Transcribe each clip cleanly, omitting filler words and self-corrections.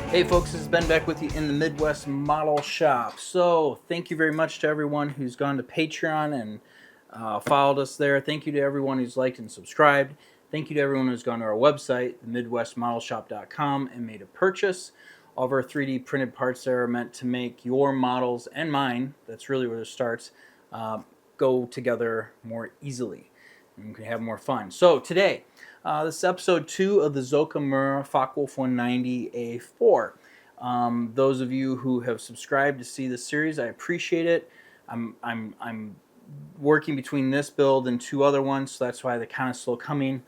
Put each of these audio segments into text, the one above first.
Hey folks, this is Ben back with you in the Midwest Model Shop. So thank you very much to everyone who's gone to Patreon and followed us there. Thank you to everyone who's liked and subscribed. Thank you to everyone who's gone to our website, themidwestmodelshop.com, and made a purchase. All of our 3D printed parts there are meant to make your models and mine, that's really where it starts, go together more easily. And you can have more fun. So today, this is episode 2 of the Zoukei-Mura FW-190A-4. Those of you who have subscribed to see this series, I appreciate it. I'm working between this build and 2 other ones, so that's why they're kind of slow coming,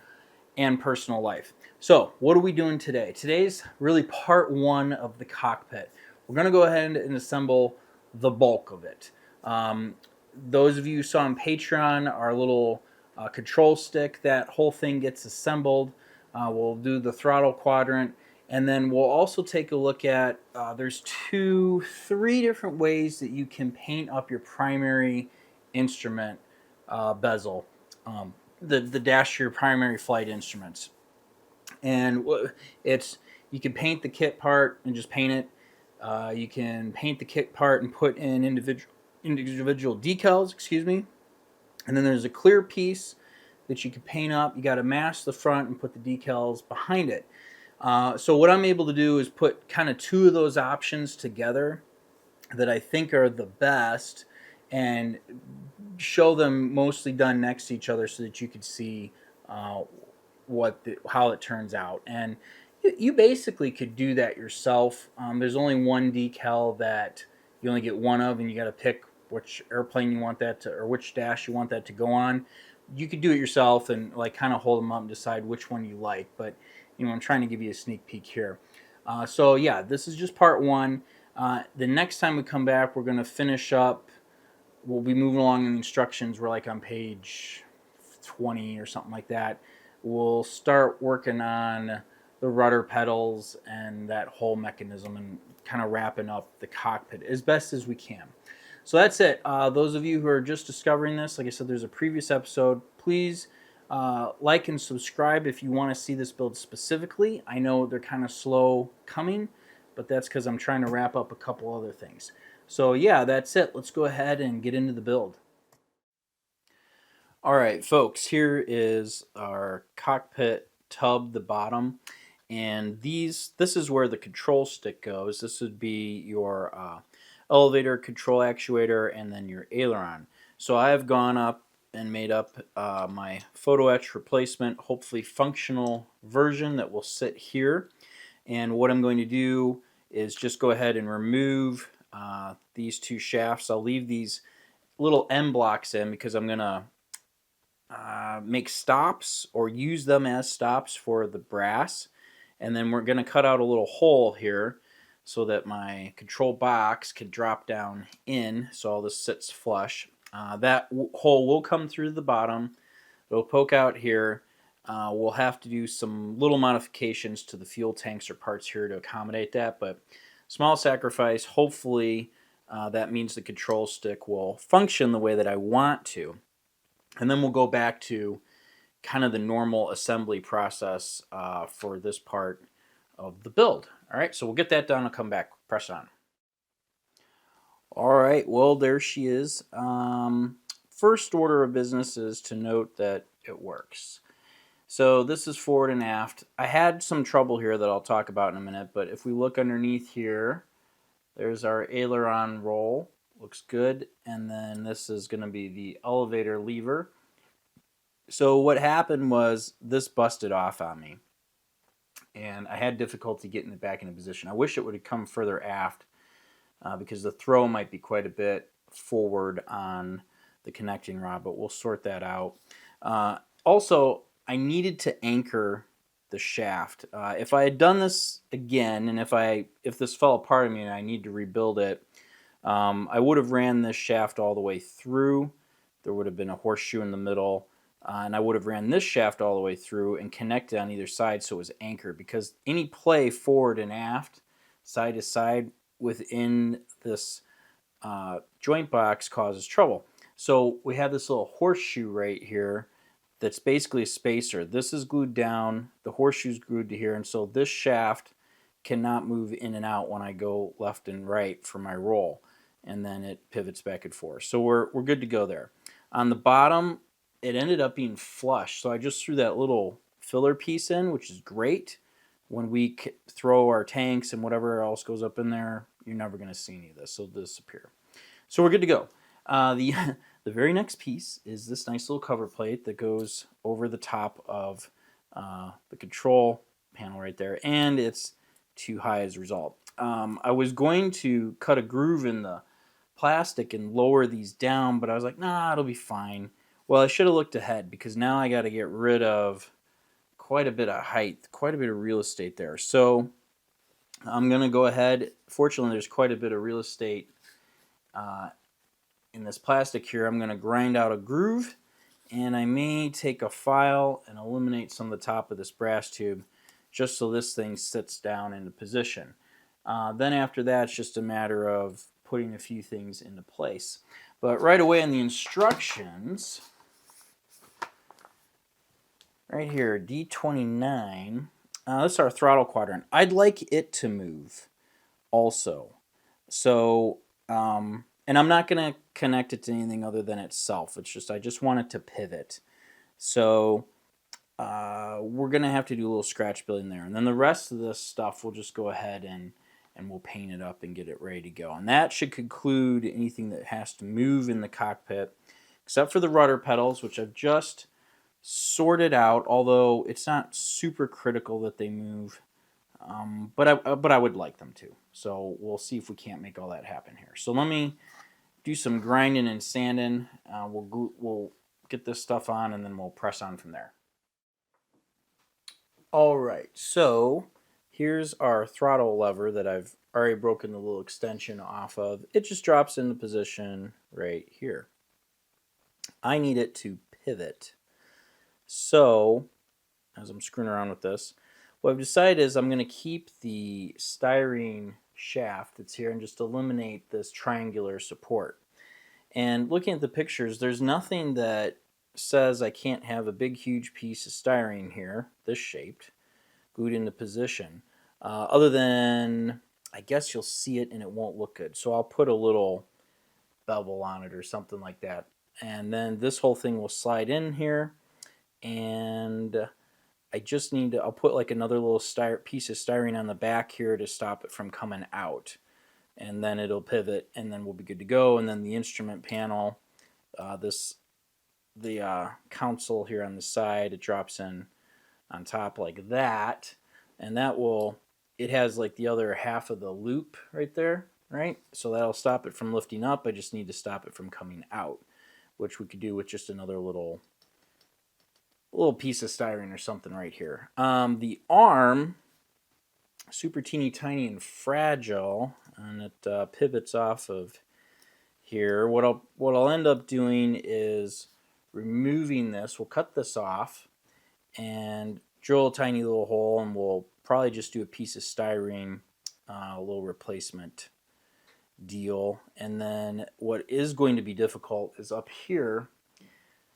and personal life. So what are we doing today? Today's really part 1 of the cockpit. We're going to go ahead and assemble the bulk of it. Those of you who saw on Patreon our little control stick, that whole thing gets assembled. We'll do the throttle quadrant, and then we'll also take a look at, there's 3 different ways that you can paint up your primary instrument bezel, the dash of your primary flight instruments. And you can paint the kit part and just paint it. You can paint the kit part and put in individual decals, excuse me. And then there's a clear piece that you can paint up. You got to mask the front and put the decals behind it. So what I'm able to do is put kind of 2 of those options together that I think are the best and show them mostly done next to each other so that you could see how it turns out. And you basically could do that yourself. There's only one decal that you only get one of, and you got to pick which airplane you want that to, or which dash you want that to go on. You could do it yourself and like kind of hold them up and decide which one you like. But I'm trying to give you a sneak peek here. So yeah, this is just part 1. The next time we come back, we're going to finish up. We'll be moving along in the instructions. We're like on page 20 or something like that. We'll start working on the rudder pedals and that whole mechanism and kind of wrapping up the cockpit as best as we can. So that's it. Those of you who are just discovering this, like I said, there's a previous episode. Please like and subscribe if you want to see this build specifically. I know they're kind of slow coming, but that's because I'm trying to wrap up a couple other things. So yeah, that's it. Let's go ahead and get into the build. All right, folks, here is our cockpit tub, the bottom. And this is where the control stick goes. This would be your elevator control actuator and then your aileron. So I have gone up and made up my Photo-Etch replacement, hopefully functional version that will sit here. And what I'm going to do is just go ahead and remove these 2 shafts. I'll leave these little end blocks in because I'm going to make stops or use them as stops for the brass. And then we're going to cut out a little hole here so that my control box can drop down in so all this sits flush. That hole will come through the bottom. It'll poke out here. We'll have to do some little modifications to the fuel tanks or parts here to accommodate that, but small sacrifice. Hopefully that means the control stick will function the way that I want to. And then we'll go back to kind of the normal assembly process for this part of the build. All right, so we'll get that done. I'll come back, press on. All right, well, there she is. First order of business is to note that it works. So this is forward and aft. I had some trouble here that I'll talk about in a minute, but if we look underneath here, there's our aileron roll. Looks good. And then this is going to be the elevator lever. So what happened was this busted off on me, and I had difficulty getting it back into position. I wish it would have come further aft because the throw might be quite a bit forward on the connecting rod, but we'll sort that out. Also, I needed to anchor the shaft. If I had done this again, and if this fell apart on me and I need to rebuild it, I would have ran this shaft all the way through. There would have been a horseshoe in the middle. And I would have ran this shaft all the way through and connected on either side so it was anchored, because any play forward and aft, side to side within this joint box causes trouble. So we have this little horseshoe right here that's basically a spacer. This is glued down, the horseshoe's glued to here, and so this shaft cannot move in and out when I go left and right for my roll, and then it pivots back and forth. So we're good to go there. On the bottom, it ended up being flush, so I just threw that little filler piece in, which is great. When we throw our tanks and whatever else goes up in there, you're never going to see any of this. It'll disappear. So we're good to go. The the very next piece is this nice little cover plate that goes over the top of the control panel right there, and it's too high as a result. I was going to cut a groove in the plastic and lower these down, but I was like, nah, it'll be fine. Well, I should have looked ahead, because now I got to get rid of quite a bit of height, quite a bit of real estate there. So I'm going to go ahead. Fortunately, there's quite a bit of real estate in this plastic here. I'm going to grind out a groove, and I may take a file and eliminate some of the top of this brass tube, just so this thing sits down into position. Then after that, it's just a matter of putting a few things into place. But right away in the instructions, right here, D29, this is our throttle quadrant. I'd like it to move also. So, and I'm not going to connect it to anything other than itself. It's just, I just want it to pivot. So we're going to have to do a little scratch building there. And then the rest of this stuff, we'll just go ahead and we'll paint it up and get it ready to go. And that should conclude anything that has to move in the cockpit, except for the rudder pedals, which I've just sorted out, although it's not super critical that they move. But I would like them to. So we'll see if we can't make all that happen here. So let me do some grinding and sanding. We'll get this stuff on, and then we'll press on from there. All right, so here's our throttle lever that I've already broken the little extension off of. It just drops into position right here. I need it to pivot. So, as I'm screwing around with this, what I've decided is I'm going to keep the styrene shaft that's here and just eliminate this triangular support. And looking at the pictures, there's nothing that says I can't have a big, huge piece of styrene here, this shaped, glued into position. Other than, I guess you'll see it and it won't look good. So I'll put a little bevel on it or something like that. And then this whole thing will slide in here. And I just need to, I'll put like another little piece of styrene on the back here to stop it from coming out. And then it'll pivot, and then we'll be good to go. And then the instrument panel, the console here on the side, it drops in on top like that. And that will, it has like the other half of the loop right there, right? So that'll stop it from lifting up. I just need to stop it from coming out, which we could do with just another little piece of styrene or something right here. The arm, super teeny tiny and fragile, and it pivots off of here. What I'll end up doing is removing this. We'll cut this off and drill a tiny little hole, and we'll probably just do a piece of styrene, a little replacement deal. And then what is going to be difficult is up here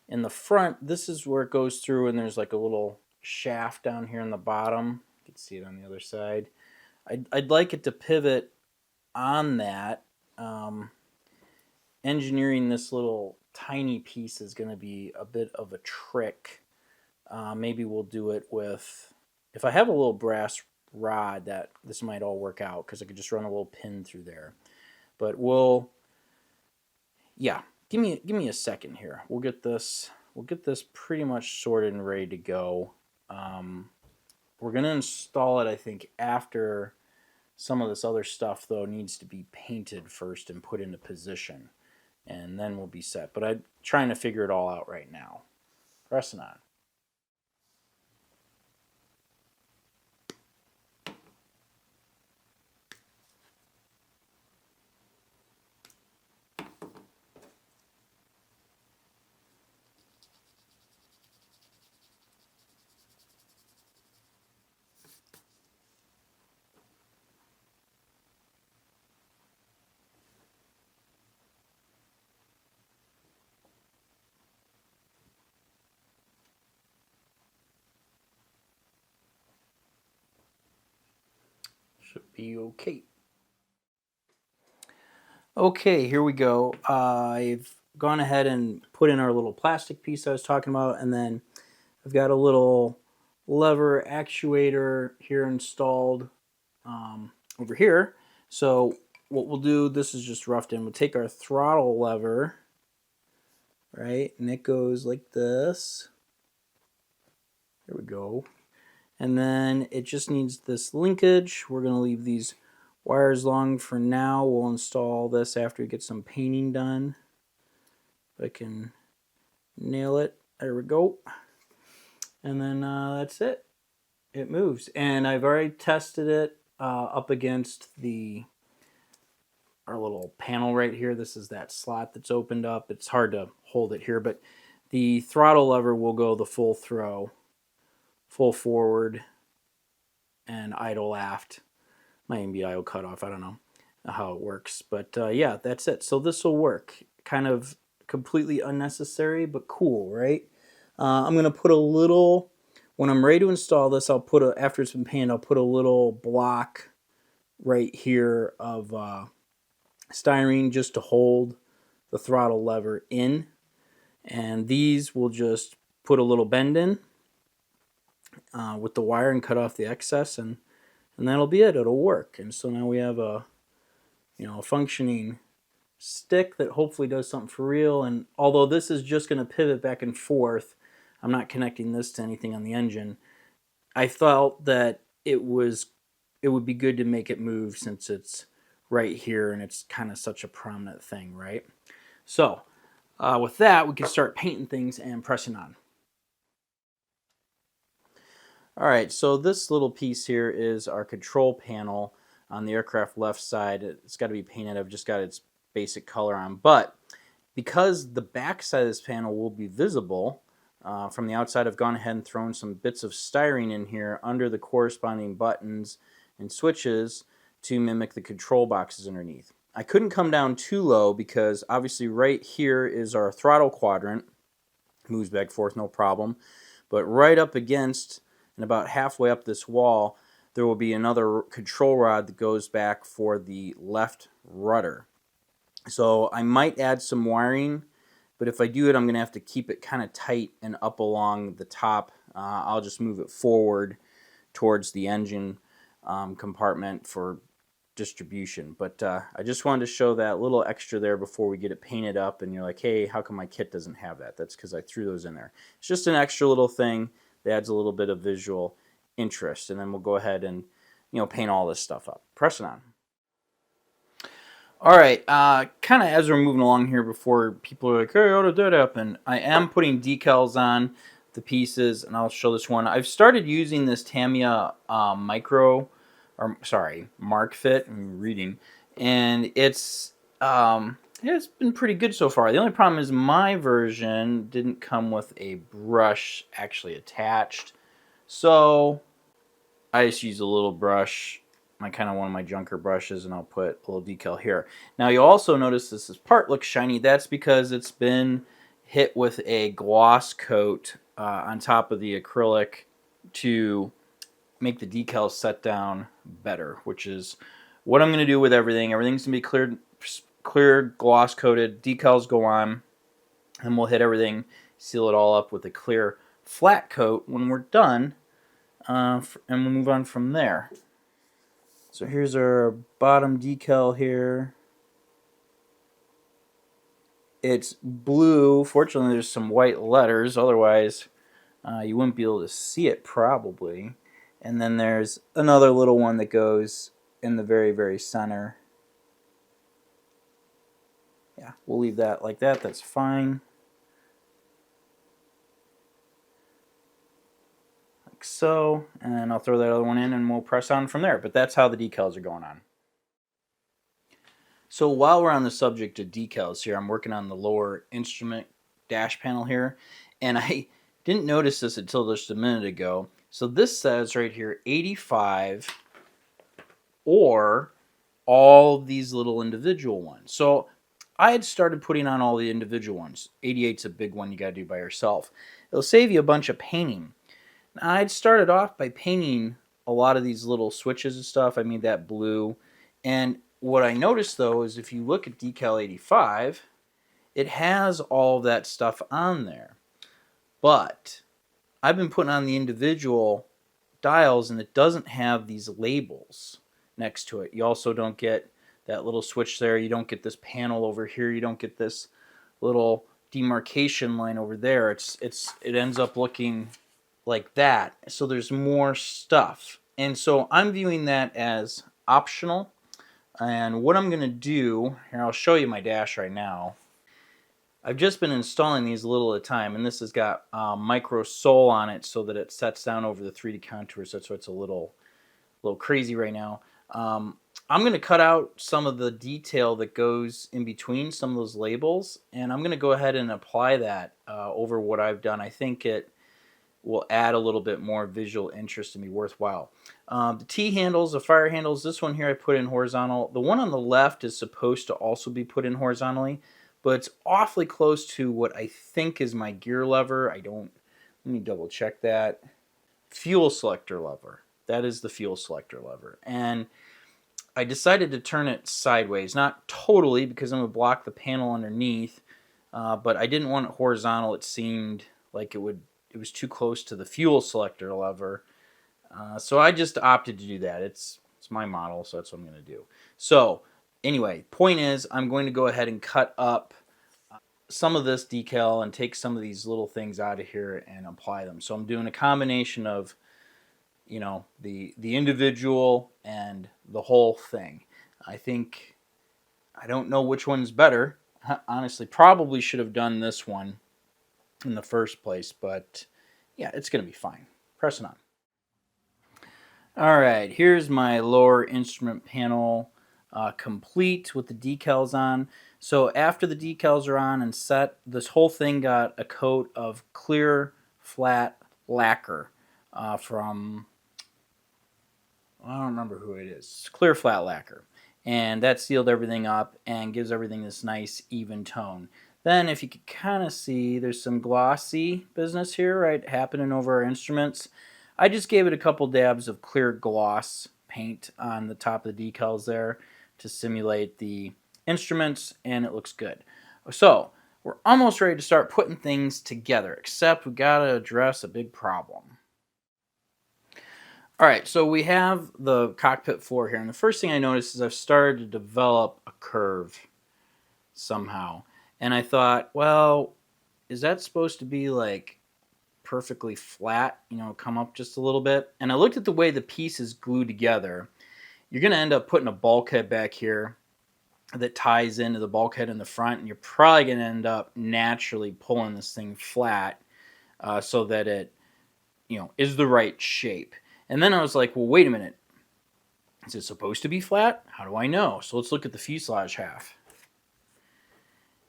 in the front. This is where it goes through, and there's like a little shaft down here in the bottom. You can see it on the other side. I'd like it to pivot on that. Engineering this little tiny piece is going to be a bit of a trick. Maybe we'll do it with, if I have a little brass rod, that this might all work out, because I could just run a little pin through there. But yeah, give me a second here. We'll get this pretty much sorted and ready to go. We're going to install it, I think, after some of this other stuff, though, needs to be painted first and put into position. And then we'll be set. But I'm trying to figure it all out right now. Pressing on. Should be okay. Okay, here we go. I've gone ahead and put in our little plastic piece I was talking about, and then I've got a little lever actuator here installed over here. So what we'll do, this is just roughed in, we'll take our throttle lever, right, and it goes like this. There we go. And then it just needs this linkage. We're going to leave these wires long for now. We'll install this after we get some painting done. If I can nail it. There we go. And then that's it. It moves. And I've already tested it up against our little panel right here. This is that slot that's opened up. It's hard to hold it here, but the throttle lever will go the full throw, full forward, and idle aft. Might even be idle cutoff. I don't know how it works, but yeah, that's it. So this will work. Kind of completely unnecessary, but cool, right? I'm gonna put a little. When I'm ready to install this, I'll put after it's been painted, I'll put a little block right here of styrene just to hold the throttle lever in, and these will just put a little bend in with the wire and cut off the excess, and that'll be it. It'll work. And so now we have a a functioning stick that hopefully does something for real. And although this is just going to pivot back and forth, I'm not connecting this to anything on the engine. I felt that it would be good to make it move since it's right here and it's kind of such a prominent thing, right? So with that, we can start painting things and pressing on. All right, so this little piece here is our control panel on the aircraft left side. It's got to be painted. I've just got its basic color on, but because the back side of this panel will be visible from the outside, I've gone ahead and thrown some bits of styrene in here under the corresponding buttons and switches to mimic the control boxes underneath. I couldn't come down too low because obviously right here is our throttle quadrant. Moves back and forth, no problem. But right up against and about halfway up this wall, there will be another control rod that goes back for the left rudder. So I might add some wiring, but if I do it, I'm going to have to keep it kind of tight and up along the top. I'll just move it forward towards the engine compartment for distribution. But I just wanted to show that little extra there before we get it painted up, and you're like, hey, how come my kit doesn't have that? That's because I threw those in there. It's just an extra little thing that adds a little bit of visual interest, and then we'll go ahead and paint all this stuff up. Press it on. All right, kind of as we're moving along here, before people are like, hey, how did that happen? I am putting decals on the pieces, and I'll show this one. I've started using this Tamiya Mark Fit. I'm reading, and it's been pretty good so far. The only problem is my version didn't come with a brush actually attached, so I just use a little brush, one of my junker brushes, and I'll put a little decal here. Now you'll also notice this part looks shiny. That's because it's been hit with a gloss coat on top of the acrylic to make the decals set down better, which is what I'm going to do with everything. Everything's going to be clear gloss coated. Decals go on, and we'll hit everything, seal it all up with a clear flat coat when we're done, and we'll move on from there. So here's our bottom decal here. It's blue. Fortunately, there's some white letters. Otherwise, you wouldn't be able to see it probably. And then there's another little one that goes in the very, very center. Yeah, we'll leave that like that. That's fine. Like so. And I'll throw that other one in and we'll press on from there. But that's how the decals are going on. So while we're on the subject of decals here, I'm working on the lower instrument dash panel here. And I didn't notice this until just a minute ago. So this says right here 85 or all these little individual ones. So I had started putting on all the individual ones. 88's a big one you got to do by yourself. It'll save you a bunch of painting. Now, I'd started off by painting a lot of these little switches and stuff. I made that blue. And what I noticed though is if you look at decal 85, it has all that stuff on there. But I've been putting on the individual dials and it doesn't have these labels next to it. You also don't get that little switch there. You don't get this panel over here. You don't get this little demarcation line over there. It ends up looking like that. So there's more stuff. And so I'm viewing that as optional. And what I'm going to do, here I'll show you my dash right now. I've just been installing these a little at a time, and this has got micro sole on it so that it sets down over the 3D contours. That's why it's a little crazy right now. I'm going to cut out some of the detail that goes in between some of those labels, and I'm going to go ahead and apply that over what I've done. I think it will add a little bit more visual interest and be worthwhile. The T handles, the fire handles, this one here I put in horizontal. The one on the left is supposed to also be put in horizontally, but it's awfully close to what I think is my gear lever. Let me double check that. Fuel selector lever. That is the fuel selector lever. And I decided to turn it sideways, not totally because I'm going to block the panel underneath, but I didn't want it horizontal. It seemed like it was too close to the fuel selector lever. So I just opted to do that. It's my model, so that's what I'm going to do. So anyway, point is I'm going to go ahead and cut up some of this decal and take some of these little things out of here and apply them. So I'm doing a combination of, you know, the individual and the whole thing. I don't know which one's better. Honestly, probably should have done this one in the first place, but yeah, it's going to be fine. Pressing on. All right, here's my lower instrument panel complete with the decals on. So after the decals are on and set, this whole thing got a coat of clear flat lacquer from, I don't remember who it is, clear flat lacquer. And that sealed everything up and gives everything this nice even tone. Then if you could kind of see, there's some glossy business here, right, happening over our instruments. I just gave it a couple dabs of clear gloss paint on the top of the decals there to simulate the instruments, and it looks good. So we're almost ready to start putting things together, except we got to address a big problem. All right, so we have the cockpit floor here, and the first thing I noticed is I've started to develop a curve somehow. And I thought, well, is that supposed to be like perfectly flat, you know, come up just a little bit? And I looked at the way the piece is glued together. You're going to end up putting a bulkhead back here that ties into the bulkhead in the front, and you're probably going to end up naturally pulling this thing flat so that it, you know, is the right shape. And then I was like, well, wait a minute. Is it supposed to be flat? How do I know? So let's look at the fuselage half.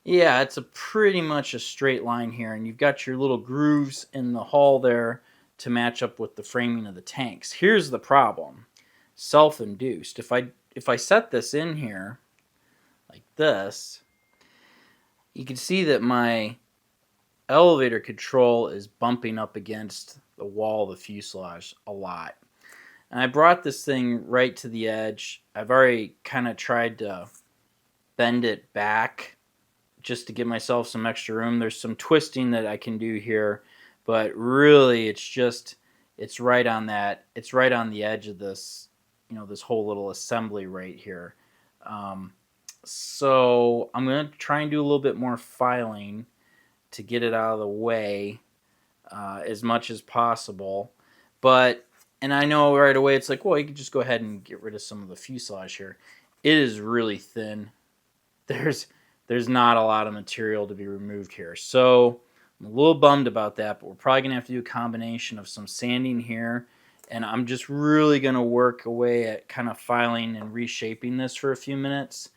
Yeah, it's pretty much a straight line here, and you've got your little grooves in the hull there to match up with the framing of the tanks. Here's the problem. Self-induced. If I set this in here like this, you can see that my elevator control is bumping up against the wall of the fuselage a lot. And I brought this thing right to the edge. I've already kind of tried to bend it back just to give myself some extra room. There's some twisting that I can do here, but really it's right on the edge of this, you know, this whole little assembly right here. So I'm going to try and do a little bit more filing to get it out of the way as much as possible. And I know right away it's like, well, you can just go ahead and get rid of some of the fuselage here. It is really thin. There's not a lot of material to be removed here. So I'm a little bummed about that, but we're probably going to have to do a combination of some sanding here, and I'm just really going to work away at kind of filing and reshaping this for a few minutes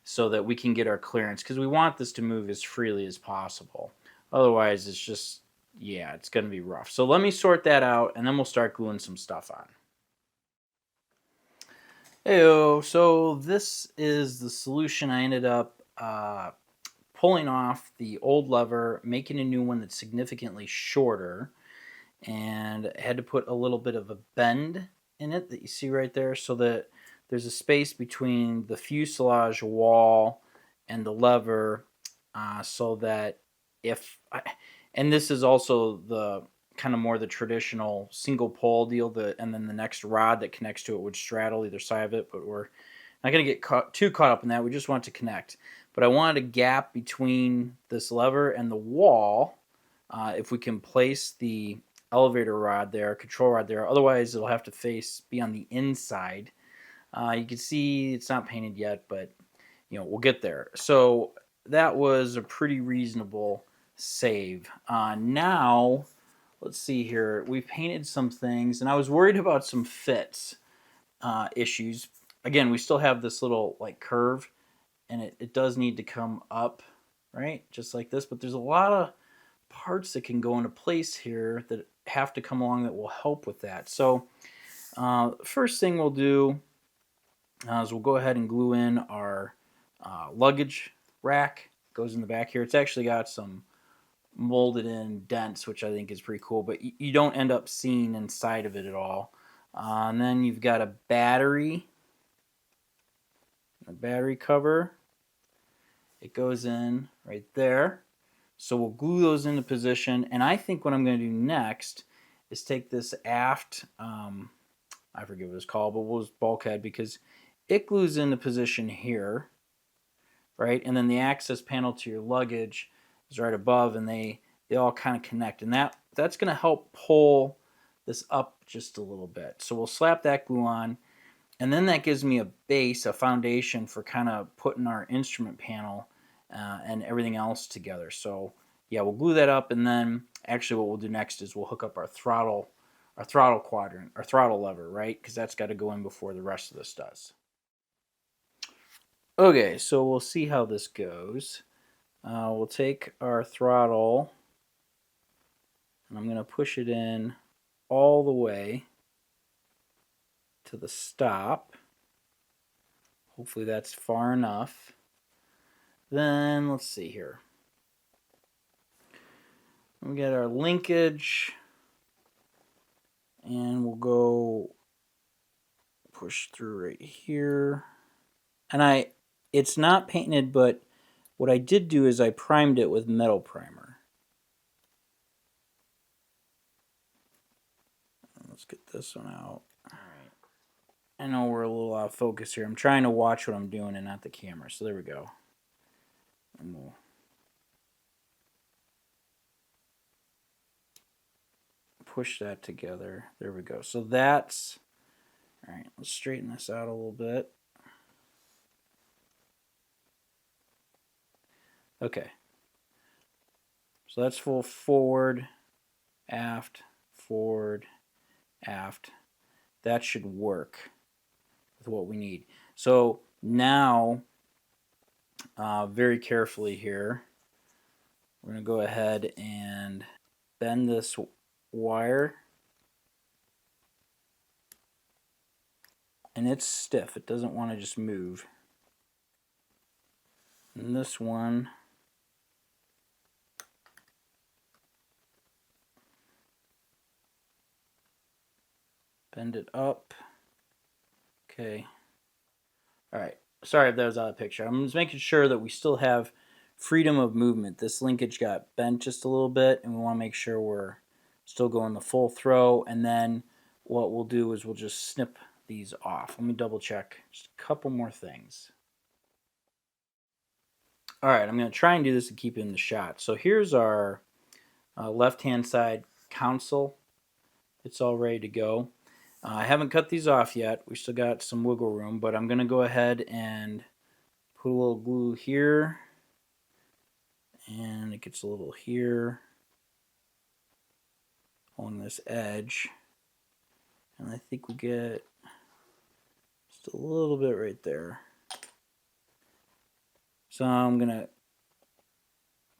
so that we can get our clearance, because we want this to move as freely as possible. Otherwise, it's just, yeah, it's going to be rough. So let me sort that out, and then we'll start gluing some stuff on. Heyo, so this is the solution. I ended up pulling off the old lever, making a new one that's significantly shorter, and I had to put a little bit of a bend in it that you see right there, so that there's a space between the fuselage wall and the lever, so that if I, and this is also the kind of more the traditional single pole deal, and then the next rod that connects to it would straddle either side of it, but we're not going to get too caught up in that. We just want to connect. But I wanted a gap between this lever and the wall. If we can place the elevator rod there, control rod there, otherwise it'll have to be on the inside. You can see it's not painted yet, but we'll get there. So that was a pretty reasonable save. Now, let's see here. We've painted some things, and I was worried about some fits issues. Again, we still have this little like curve, and it does need to come up, right? Just like this, but there's a lot of parts that can go into place here that have to come along that will help with that. So first thing we'll do is we'll go ahead and glue in our luggage rack. It goes in the back here. It's actually got some molded in dents, which I think is pretty cool, but you don't end up seeing inside of it at all. And then you've got a battery cover. It goes in right there. So we'll glue those into position, and I think what I'm going to do next is take this aft, I forget what it's called, but we'll just bulkhead, because it glues into position here, right? And then the access panel to your luggage is right above, and they all kind of connect, and that's going to help pull this up just a little bit. So we'll slap that glue on, and then that gives me a base, a foundation for kind of putting our instrument panel and everything else together. So yeah, we'll glue that up, and then actually what we'll do next is we'll hook up our throttle quadrant, our throttle lever, right? Because that's got to go in before the rest of this does. Okay, so we'll see how this goes. We'll take our throttle, and I'm going to push it in all the way to the stop. Hopefully that's far enough. Then let's see here. We get our linkage, and we'll go push through right here. And it's not painted, but what I did do is I primed it with metal primer. Let's get this one out. All right. I know we're a little off focus here. I'm trying to watch what I'm doing and not the camera. So there we go. And we'll push that together. There we go. So that's, all right, let's straighten this out a little bit. Okay. So that's full forward, aft, forward, aft. That should work with what we need. So now, very carefully here, we're going to go ahead and bend this wire. And it's stiff. It doesn't want to just move. And this one, bend it up. Okay. All right. Sorry if that was out of the picture. I'm just making sure that we still have freedom of movement. This linkage got bent just a little bit, and we want to make sure we're still going the full throw. And then what we'll do is we'll just snip these off. Let me double check just a couple more things. All right, I'm going to try and do this to keep it in the shot. So here's our left-hand side console. It's all ready to go. I haven't cut these off yet. We still got some wiggle room, but I'm going to go ahead and put a little glue here, and it gets a little here on this edge, and I think we get just a little bit right there. So I'm going to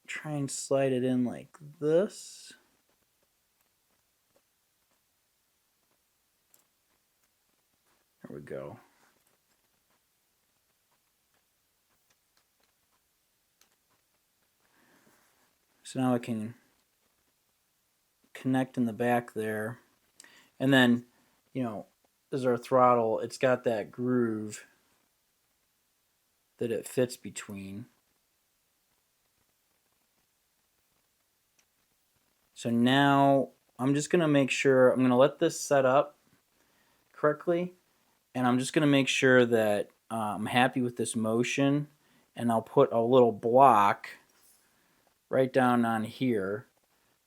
try and slide it in like this. There we go. So now I can connect in the back there. And then, is our throttle. It's got that groove that it fits between. So now I'm just going to make sure, I'm going to let this set up correctly, and I'm just going to make sure that I'm happy with this motion, and I'll put a little block right down on here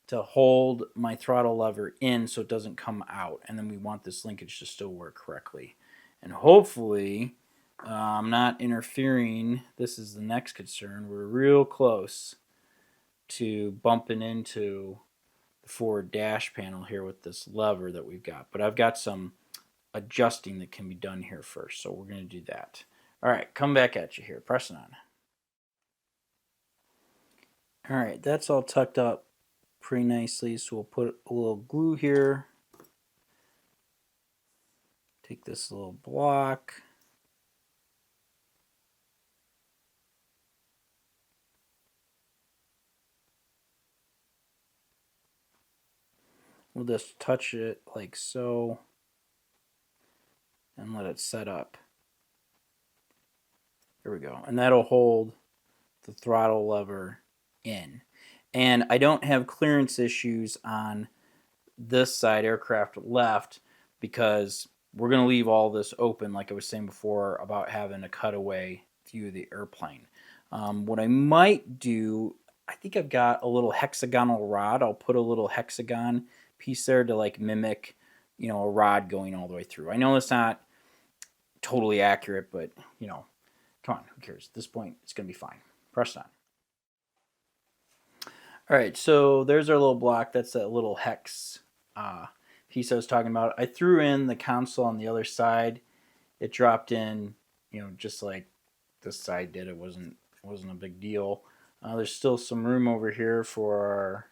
to hold my throttle lever in so it doesn't come out, and then we want this linkage to still work correctly. And hopefully I'm not interfering. This is the next concern. We're real close to bumping into the forward dash panel here with this lever that we've got, but I've got some adjusting that can be done here first, so we're going to do that. All right, come back at you here, pressing on. All right, that's all tucked up pretty nicely, so we'll put a little glue here. Take this little block. We'll just touch it like so and let it set up. There we go. And that'll hold the throttle lever in. And I don't have clearance issues on this side, aircraft left, because we're going to leave all this open, like I was saying before about having a cutaway view of the airplane. What I might do, I think I've got a little hexagonal rod. I'll put a little hexagon piece there to like mimic, you know, a rod going all the way through. I know it's not totally accurate, but you know, come on, who cares? At this point, it's going to be fine. Press on. All right, so there's our little block. That's that little hex piece I was talking about. I threw in the console on the other side. It dropped in, you know, just like this side did. It wasn't a big deal. There's still some room over here for our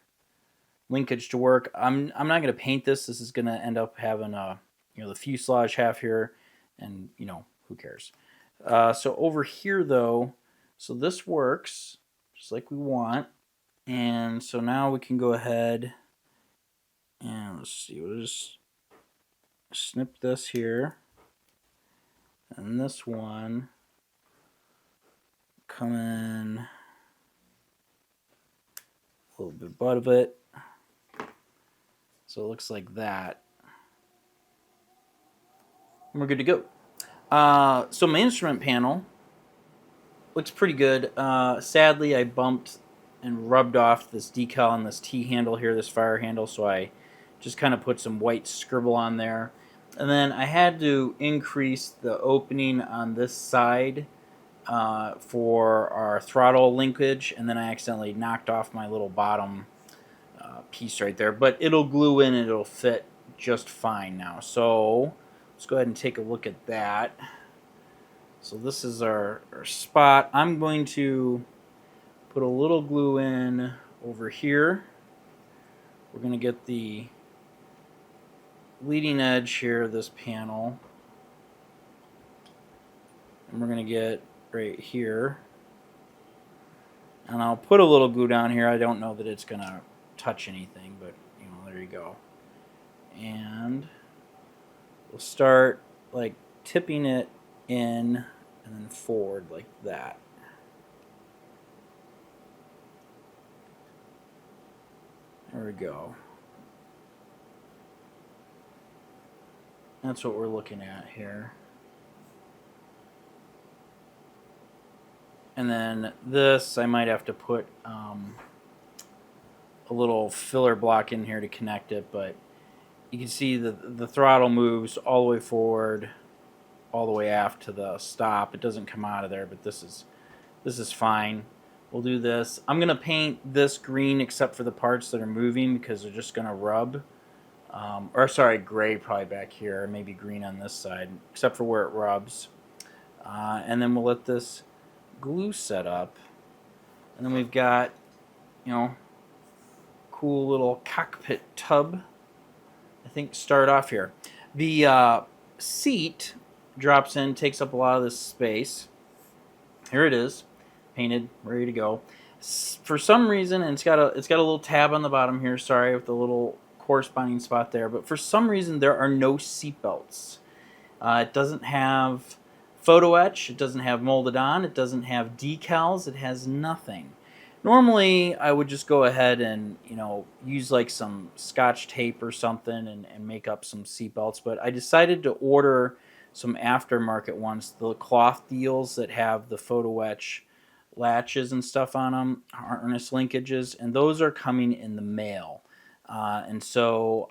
linkage to work. I'm not going to paint this. This is going to end up having a, you know, the fuselage half here, and you know, who cares. So over here though, so this works just like we want. And so now we can go ahead and let's see, we'll just snip this here. And this one come in a little bit butt of it. So it looks like that. And we're good to go. So my instrument panel looks pretty good. Sadly, I bumped and rubbed off this decal on this T-handle here, this fire handle, so I just kind of put some white scribble on there. And then I had to increase the opening on this side for our throttle linkage, and then I accidentally knocked off my little bottom piece right there. But it'll glue in and it'll fit just fine now. So let's go ahead and take a look at that. So this is our spot. I'm going to put a little glue in over here. We're going to get the leading edge here of this panel. And we're going to get right here. And I'll put a little glue down here. I don't know that it's going to touch anything, but you know, there you go. And we'll start like tipping it in and then forward like that. There we go. That's what we're looking at here. And then this, I might have to put a little filler block in here to connect it, but you can see the throttle moves all the way forward, all the way aft to the stop. It doesn't come out of there, but this is fine. We'll do this. I'm going to paint this green except for the parts that are moving because they're just going to rub. Or sorry, gray probably back here, maybe green on this side, except for where it rubs. And then we'll let this glue set up. And then we've got, you know, cool little cockpit tub, I think, start off here. The seat drops in, takes up a lot of this space. Here it is, painted, ready to go. For some reason, and it's got a little tab on the bottom here, sorry, with the little corresponding spot there, but for some reason there are no seat belts. It doesn't have Photo-Etch, it doesn't have molded on, it doesn't have decals, it has nothing. Normally, I would just go ahead and, use like some Scotch tape or something and make up some seatbelts, but I decided to order some aftermarket ones, the cloth deals that have the Photo-Etch latches and stuff on them, harness linkages, and those are coming in the mail. And so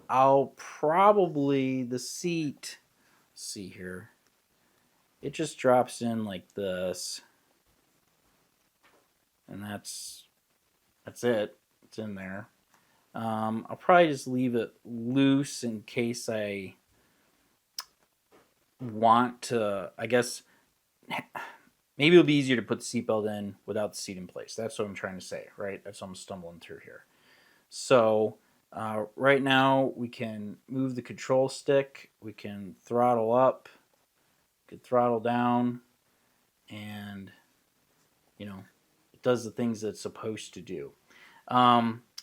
I'll probably, the seat, let's see here, it just drops in like this, and that's it. It's in there. I'll probably just leave it loose in case I want to, I guess, maybe it'll be easier to put the seatbelt in without the seat in place. That's what I'm trying to say, right? That's what I'm stumbling through here. So right now we can move the control stick, we can throttle up, we can throttle down, and it does the things that it's supposed to do.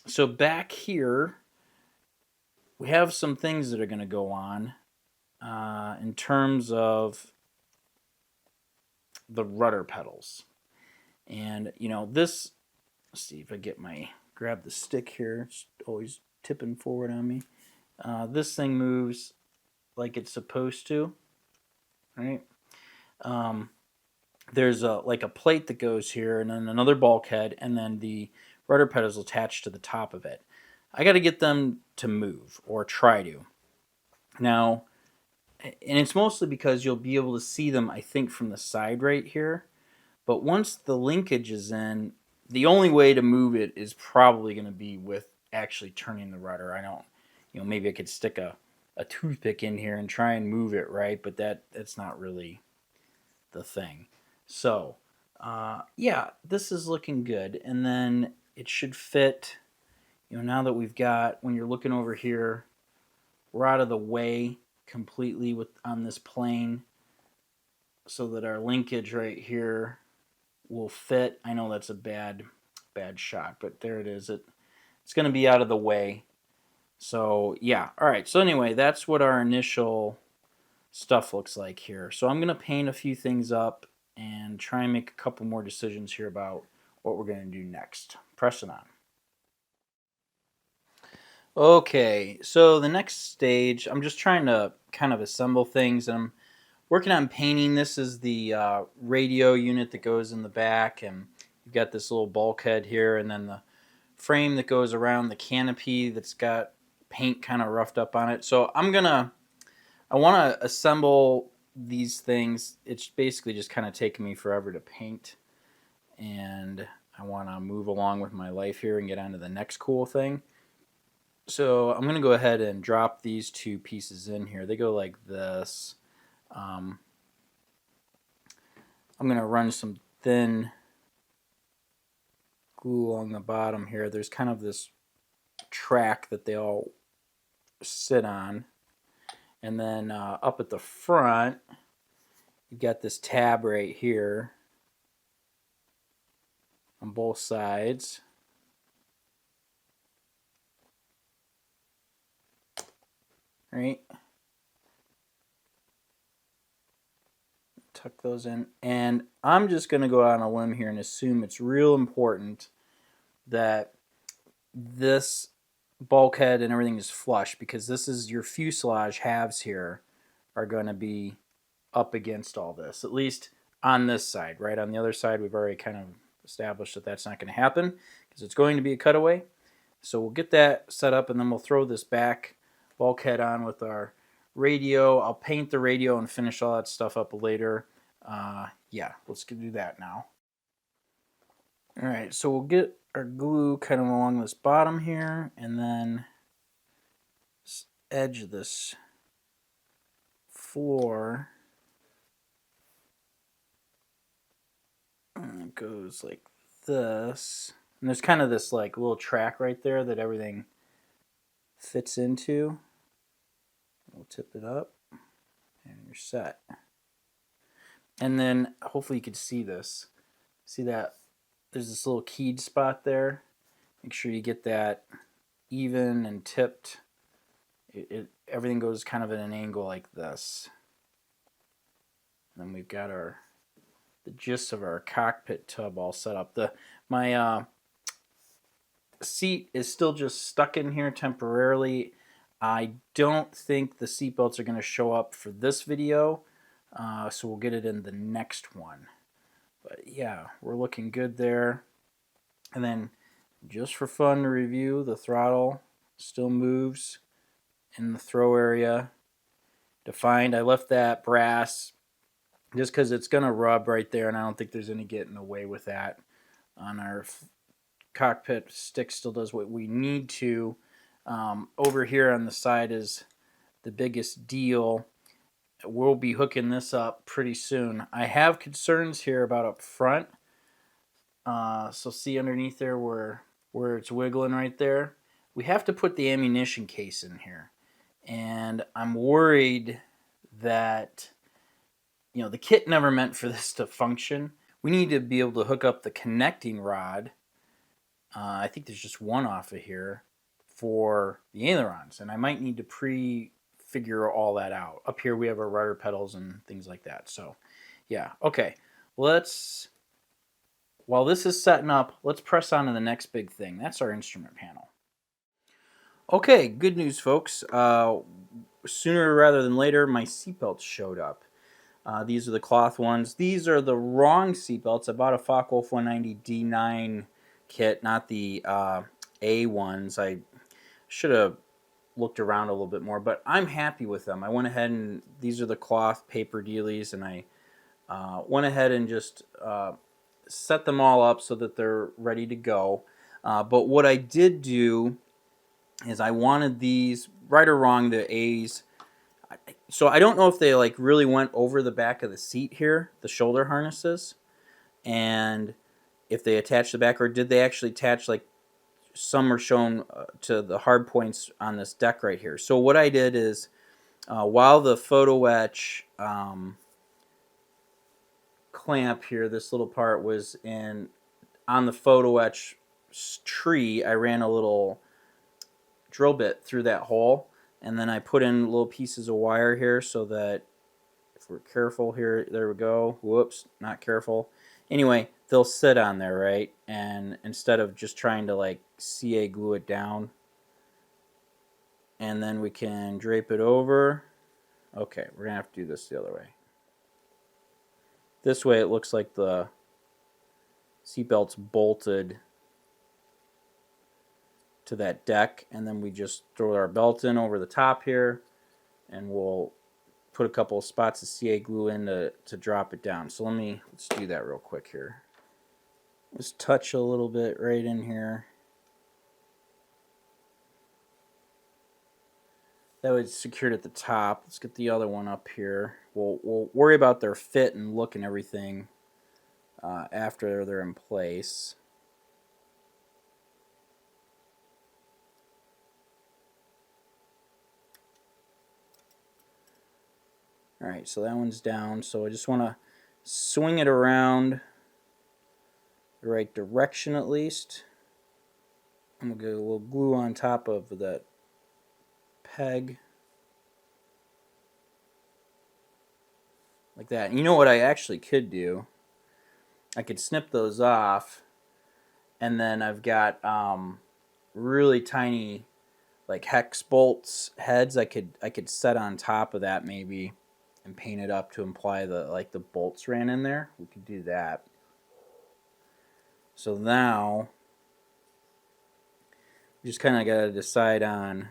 So back here we have some things that are going to go on in terms of the rudder pedals. And this, let's see if I grab the stick here. It's always tipping forward on me. This thing moves like it's supposed to, right? There's like a plate that goes here, and then another bulkhead, and then the rudder pedals attached to the top of it. I got to get them to move, or try to. Now, and it's mostly because you'll be able to see them, I think, from the side right here. But once the linkage is in, the only way to move it is probably going to be with actually turning the rudder. I don't, maybe I could stick a toothpick in here and try and move it, right? But that's not really the thing. So, yeah, this is looking good. And then it should fit, now that we've got, when you're looking over here, we're out of the way completely on this plane so that our linkage right here will fit. I know that's a bad shot, but there it is. It's going to be out of the way. So yeah, all right. So anyway, that's what our initial stuff looks like here. So I'm going to paint a few things up and try and make a couple more decisions here about what we're going to do next. Press it on. Okay, so the next stage, I'm just trying to kind of assemble things, and I'm working on painting. This is the radio unit that goes in the back, and you've got this little bulkhead here, and then the frame that goes around the canopy that's got paint kind of roughed up on it. So I want to assemble these things. It's basically just kind of taking me forever to paint, and I want to move along with my life here and get on to the next cool thing. So I'm going to go ahead and drop these two pieces in here. They go like this. I'm going to run some thin glue along the bottom here. There's kind of this track that they all sit on. And then up at the front, you've got this tab right here on both sides. Right? Tuck those in. And I'm just going to go out on a limb here and assume it's real important that this bulkhead and everything is flush, because this is your fuselage halves here are going to be up against all this, at least on this side. Right on the other side, we've already kind of established that that's not going to happen because it's going to be a cutaway. So we'll get that set up, and then we'll throw this back bulkhead on with our radio. I'll paint the radio and finish all that stuff up later. Yeah, let's do that now. All right, so we'll get our glue kind of along this bottom here, and then edge this floor. And it goes like this. And there's kind of this like little track right there that everything fits into. We'll tip it up, and you're set. And then hopefully you can see this. See that there's this little keyed spot there. Make sure you get that even and tipped. everything goes kind of at an angle like this. And then we've got the gist of our cockpit tub all set up. My seat is still just stuck in here temporarily. I don't think the seat belts are going to show up for this video, so we'll get it in the next one. But yeah, we're looking good there. And then just for fun to review, the throttle still moves in the throw area. Defined. I left that brass just because it's going to rub right there, and I don't think there's any getting away with that. On our cockpit, stick still does what we need to. Over here on the side is the biggest deal. We'll be hooking this up pretty soon. I have concerns here about up front. So see underneath there where it's wiggling right there? We have to put the ammunition case in here. And I'm worried that, you know, the kit never meant for this to function. We need to be able to hook up the connecting rod. I think there's just one off of here for the ailerons, and I might need to pre-figure all that out. Up here we have our rudder pedals and things like that. So yeah, okay, while this is setting up, let's press on to the next big thing. That's our instrument panel. Okay, good news, folks. Sooner rather than later, my seatbelts showed up. These are the cloth ones. These are the wrong seatbelts. I bought a FW-190A-4 kit, not the A ones. I should have looked around a little bit more, but I'm happy with them. I went ahead and these are the cloth paper dealies, and I went ahead and just set them all up so that they're ready to go. But what I did do is I wanted these, right or wrong, the A's. So I don't know if they like really went over the back of the seat here, the shoulder harnesses, and if they attached the back, or did they actually attach, like some are shown to the hard points on this deck right here. So what I did is while the Photo-Etch clamp here, this little part was on the Photo-Etch tree, I ran a little drill bit through that hole, and then I put in little pieces of wire here so that if we're careful here, there we go, whoops, not careful. Anyway, they'll sit on there, right? And instead of just trying to like CA glue it down, and then we can drape it over. Okay, we're gonna have to do this the other way. This way it looks like the seatbelt's bolted to that deck, and then we just throw our belt in over the top here, and we'll put a couple of spots of CA glue in to drop it down. So let's do that real quick here. Just touch a little bit right in here. That was secured at the top. Let's get the other one up here. We'll worry about their fit and look and everything after they're in place. Alright, so that one's down. So I just want to swing it around the right direction at least. I'm going to get a little glue on top of that peg. Like that. And you know what I actually could do? I could snip those off, and then I've got really tiny like hex bolts heads I could set on top of that maybe and paint it up to imply the bolts ran in there. We could do that. So now you just kind of got to decide on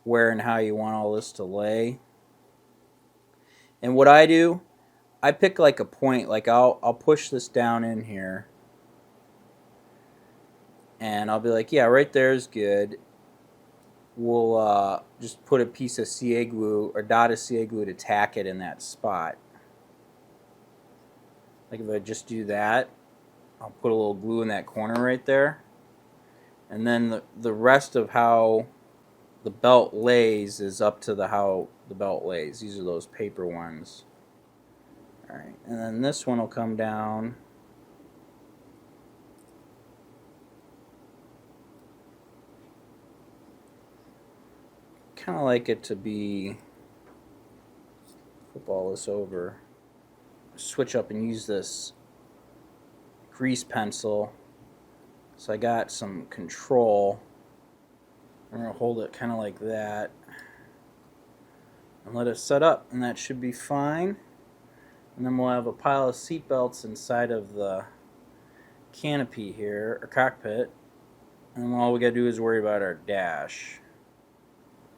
where and how you want all this to lay. And what I do, I pick like a point, like I'll push this down in here, and I'll be like, yeah, right there is good. We'll just put a piece of CA glue or dot of CA glue to tack it in that spot. Like if I just do that, I'll put a little glue in that corner right there, and then the rest of how the belt lays is up to how the belt lays. These are those paper ones. Alright, and then this one will come down. kind of like it to be, flip all this over, switch up and use this grease pencil. So I got some control. I'm going to hold it kind of like that and let it set up, and that should be fine. And then we'll have a pile of seat belts inside of the canopy here, or cockpit, and all we got to do is worry about our dash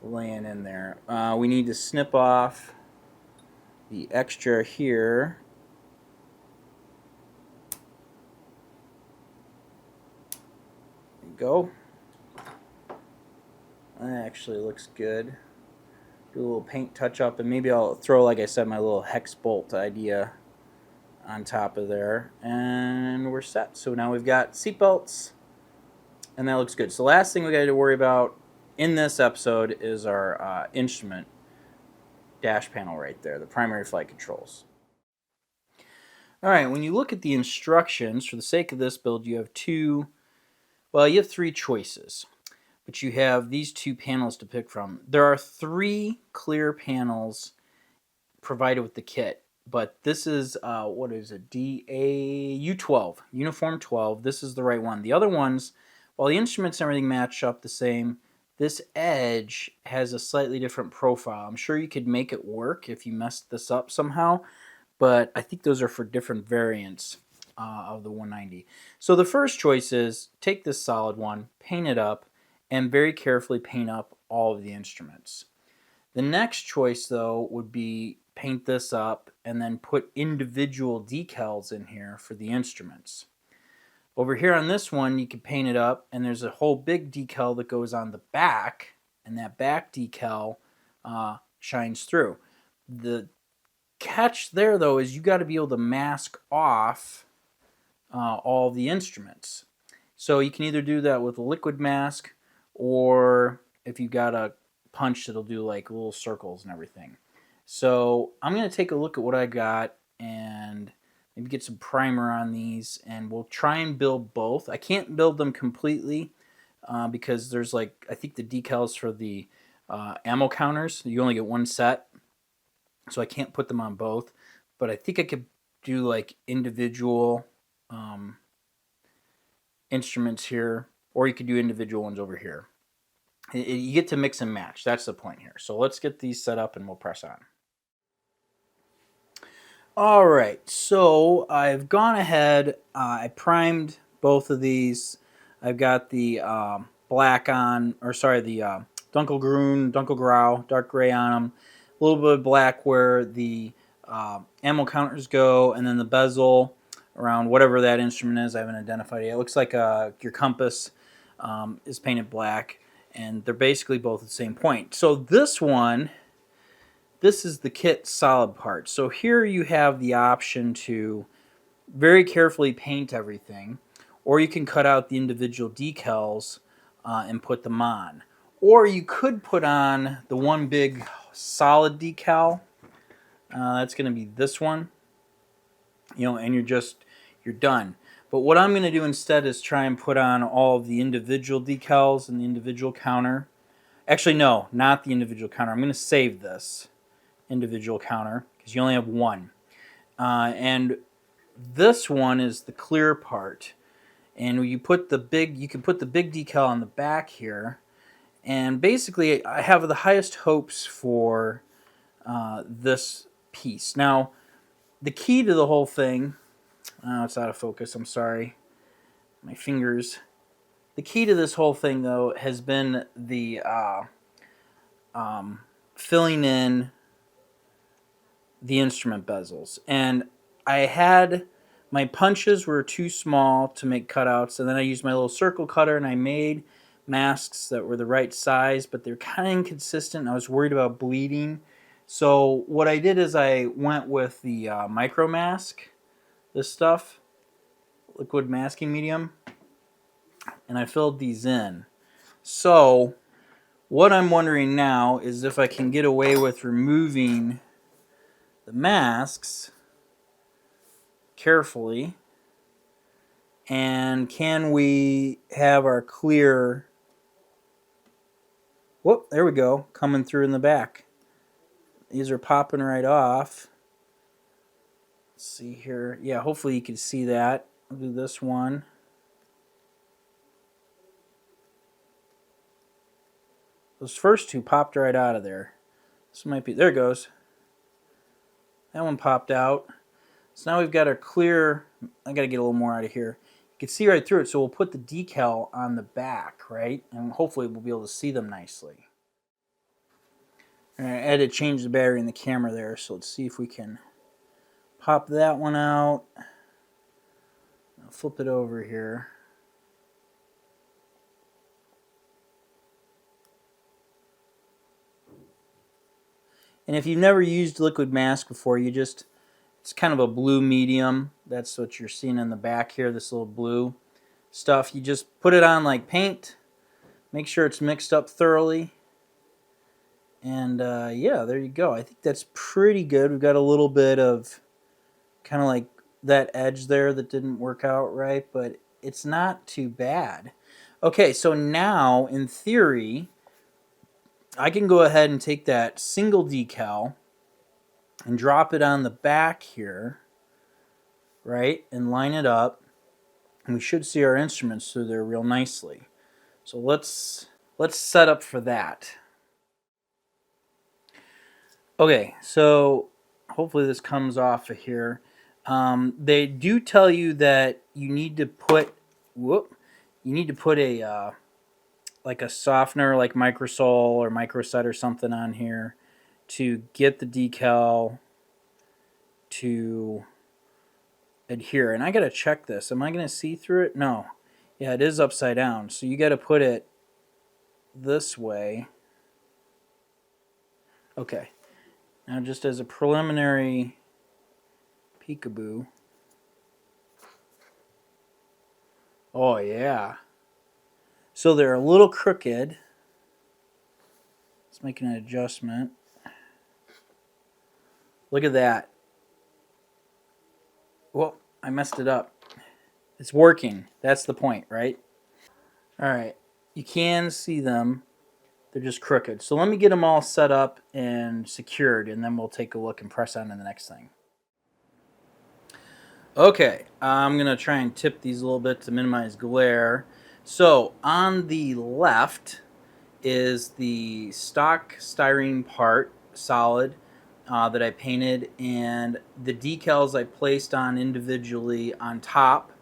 laying in there. We need to snip off the extra here. There you go. That actually looks good. Do a little paint touch up, and maybe I'll throw, like I said, my little hex bolt idea on top of there, and we're set. So now we've got seatbelts, and that looks good. So last thing we got to worry about in this episode is our instrument dash panel right there, the primary flight controls. All right, when you look at the instructions, for the sake of this build, you have you have three choices, but you have these two panels to pick from. There are three clear panels provided with the kit, but this is, what is it, U12, Uniform 12. This is the right one. The other ones, while the instruments and everything match up the same, this edge has a slightly different profile. I'm sure you could make it work if you messed this up somehow, but I think those are for different variants of the 190. So the first choice is take this solid one, paint it up, and very carefully paint up all of the instruments. The next choice, though, would be paint this up and then put individual decals in here for the instruments. Over here on this one, you can paint it up, and there's a whole big decal that goes on the back, and that back decal shines through. The catch there, though, is you got to be able to mask off all the instruments. So you can either do that with a liquid mask, or if you've got a punch, it'll do like little circles and everything. So I'm going to take a look at what I got and maybe get some primer on these, and we'll try and build both. I can't build them completely because there's, like, I think the decals for the ammo counters, you only get one set, so I can't put them on both. But I think I could do like individual instruments here, or you could do individual ones over here. You get to mix and match. That's the point here. So let's get these set up and we'll press on. All right, so I've gone ahead. I primed both of these. I've got the black on, or sorry, the dunkelgrau, dark gray on them. A little bit of black where the ammo counters go, and then the bezel around whatever that instrument is. I haven't identified it. It looks like your compass is painted black, and they're basically both at the same point. So this one, this is the kit solid part. So here you have the option to very carefully paint everything, or you can cut out the individual decals and put them on. Or you could put on the one big solid decal. That's going to be this one, and you're done. But what I'm going to do instead is try and put on all of the individual decals and the individual counter. Actually, no, not the individual counter. I'm going to save this individual counter because you only have one. And this one is the clear part. And you can put the big decal on the back here. And basically, I have the highest hopes for this piece. Now, the key to the whole thing, it's out of focus, I'm sorry, my fingers. The key to this whole thing, though, has been the filling in the instrument bezels. And I had, my punches were too small to make cutouts, and then I used my little circle cutter and I made masks that were the right size, but they're kind of inconsistent. I was worried about bleeding. So what I did is I went with the micro mask, this stuff, liquid masking medium, and I filled these in. So what I'm wondering now is if I can get away with removing the masks carefully, and can we have our clear Whoop, there we go, coming through in the back. These are popping right off. Let's see here. Yeah, hopefully you can see that. I'll do this one. Those first two popped right out of there. This might be, there it goes. That one popped out. So now we've got our clear, I gotta get a little more out of here. You can see right through it, so we'll put the decal on the back, right? And hopefully we'll be able to see them nicely. All right, I had to change the battery in the camera there, so let's see if we can pop that one out. I'll flip it over here. And if you've never used liquid mask before, you just, it's kind of a blue medium. That's what you're seeing in the back here, this little blue stuff. You just put it on like paint. Make sure it's mixed up thoroughly. And yeah, there you go. I think that's pretty good. We've got a little bit of kind of like that edge there that didn't work out right, but it's not too bad. Okay, so now in theory, I can go ahead and take that single decal and drop it on the back here, right, and line it up, and we should see our instruments through there real nicely. So let's set up for that. Okay, so hopefully this comes off of here. They do tell you that you need to put, a like a softener, like Microsol or Microset or something on here to get the decal to adhere. And I gotta check this. Am I gonna see through it? No. Yeah, it is upside down. So you gotta put it this way. Okay. Now just as a preliminary peekaboo. Oh yeah. So they're a little crooked. Let's make an adjustment. Look at that. Whoa, I messed it up. It's working. That's the point, right? Alright. You can see them. They're just crooked. So let me get them all set up and secured, and then we'll take a look and press on to the next thing. Okay, I'm going to try and tip these a little bit to minimize glare. So on the left is the stock styrene part, solid, that I painted, and the decals I placed on individually on top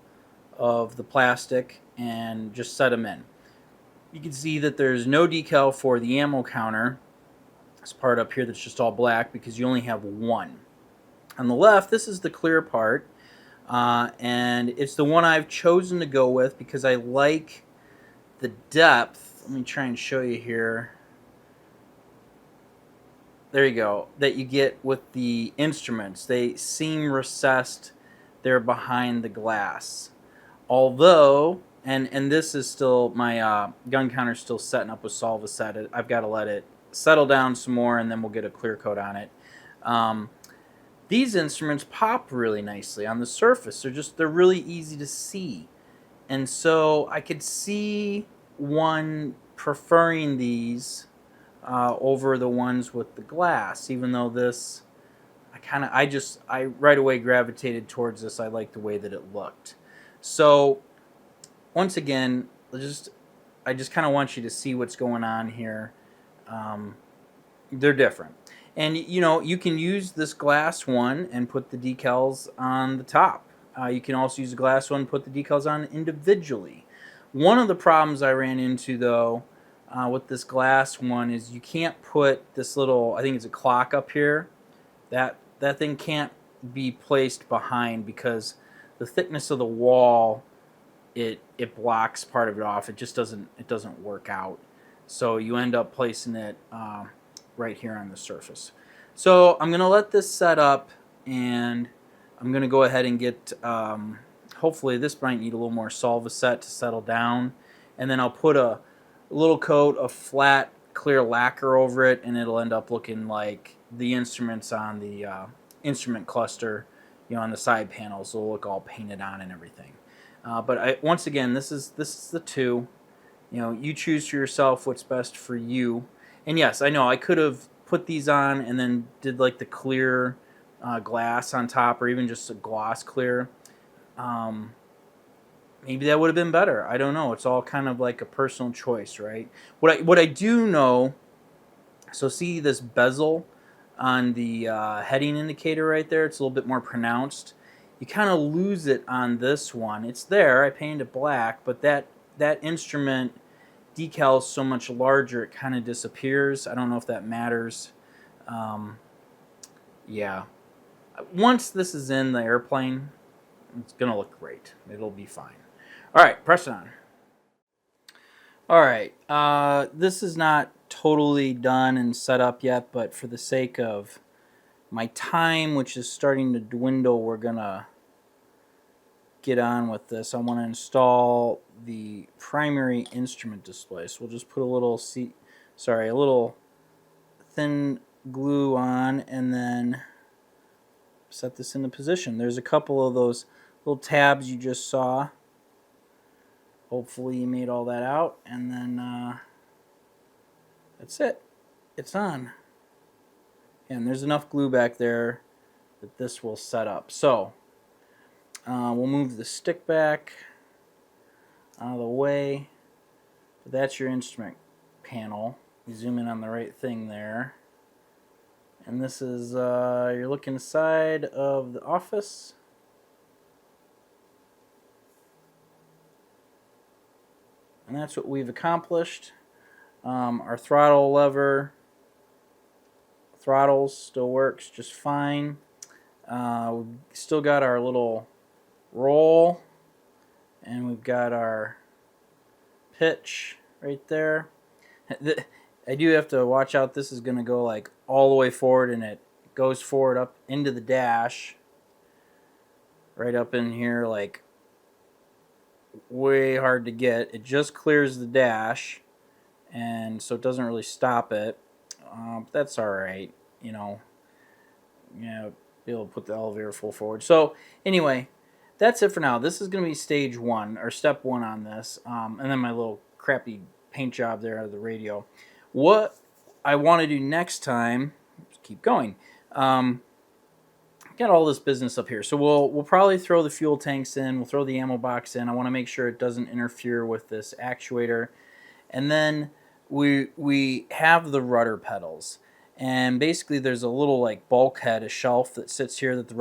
of the plastic and just set them in. You can see that there's no decal for the ammo counter. This part up here that's just all black because you only have one. On the left, this is the clear part, and it's the one I've chosen to go with because I like the depth. Let me try and show you here. There you go, that you get with the instruments. They seem recessed. They're behind the glass. Although, and this is still, my gun counter's still setting up with Solvaset. I've got to let it settle down some more, and then we'll get a clear coat on it. These instruments pop really nicely on the surface. They're really easy to see. And so I could see one preferring these over the ones with the glass, even though this, I right away gravitated towards this. I liked the way that it looked. So once again, I just kind of want you to see what's going on here. They're different. And you know, you can use this glass one and put the decals on the top. You can also use the glass one and put the decals on individually. One of the problems I ran into, though, with this glass one is you can't put this little, I think it's a clock up here. That thing can't be placed behind because the thickness of the wall, it blocks part of it off. It just doesn't work out. So you end up placing it right here on the surface. So I'm going to let this set up, and I'm going to go ahead and get, hopefully this might need a little more Solvaset to settle down, and then I'll put a little coat of flat clear lacquer over it, and it'll end up looking like the instruments on the instrument cluster, you know, on the side panels. It'll look all painted on and everything. But once again, this is the 2, You know, you choose for yourself what's best for you. And yes, I know I could have put these on and then did like the clear glass on top, or even just a gloss clear. Um, Maybe that would have been better. I don't know. It's all kind of like a personal choice, right? What I do know, so see this bezel on the heading indicator right there? It's a little bit more pronounced. You kind of lose it on this one. It's there. I painted it black, but that instrument decal is so much larger, it kind of disappears. I don't know if that matters. Yeah. Once this is in the airplane, it's going to look great. It'll be fine. All right, press it on. All right, this is not totally done and set up yet, but for the sake of my time, which is starting to dwindle, we're going to get on with this. I want to install the primary instrument display. So we'll just put a little a little thin glue on, and then set this into position. There's a couple of those little tabs you just saw. Hopefully you made all that out, and then that's it. It's on. And there's enough glue back there that this will set up. So we'll move the stick back out of the way. But that's your instrument panel. You zoom in on the right thing there. And this is, you're looking inside of the office. And that's what we've accomplished. Our throttle lever, throttles still works just fine. We've still got our little roll, and we've got our pitch right there. I do have to watch out. This is going to go like all the way forward, and it goes forward up into the dash, right up in here, like way hard to get. It just clears the dash, and so it doesn't really stop it. But that's all right, you know. Be able to put the elevator full forward. So anyway, that's it for now. This is going to be stage one, or step one on this, and then my little crappy paint job there of the radio. What I want to do next time, keep going. Got all this business up here, so we'll probably throw the fuel tanks in. We'll throw the ammo box in. I want to make sure it doesn't interfere with this actuator, and then we have the rudder pedals. And basically there's a little like bulkhead, a shelf that sits here that the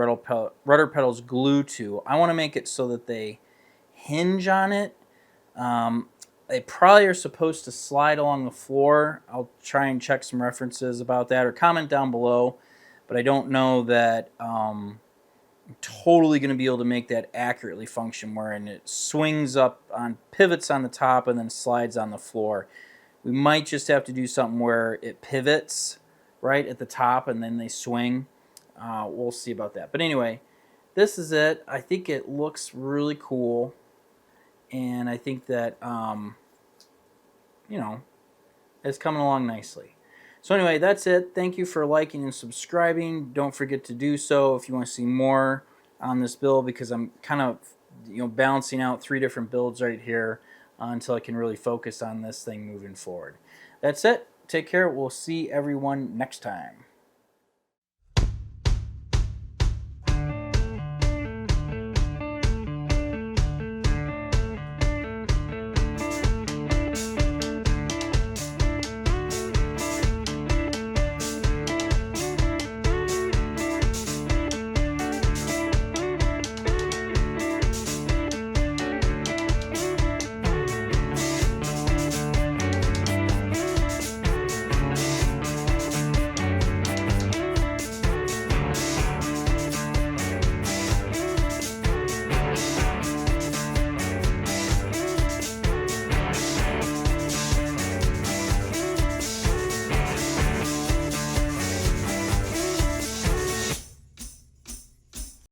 rudder pedals glue to. I want to make it so that they hinge on it. They probably are supposed to slide along the floor. I'll try and check some references about that, or comment down below. But I don't know that I'm totally going to be able to make that accurately function, wherein it swings up on pivots on the top and then slides on the floor. We might just have to do something where it pivots right at the top and then they swing. We'll see about that. But anyway, this is it. I think it looks really cool, and I think that it's coming along nicely. So anyway, that's it. Thank you for liking and subscribing. Don't forget to do so if you want to see more on this build, because I'm kind of balancing out 3 different builds right here until I can really focus on this thing moving forward. That's it. Take care. We'll see everyone next time.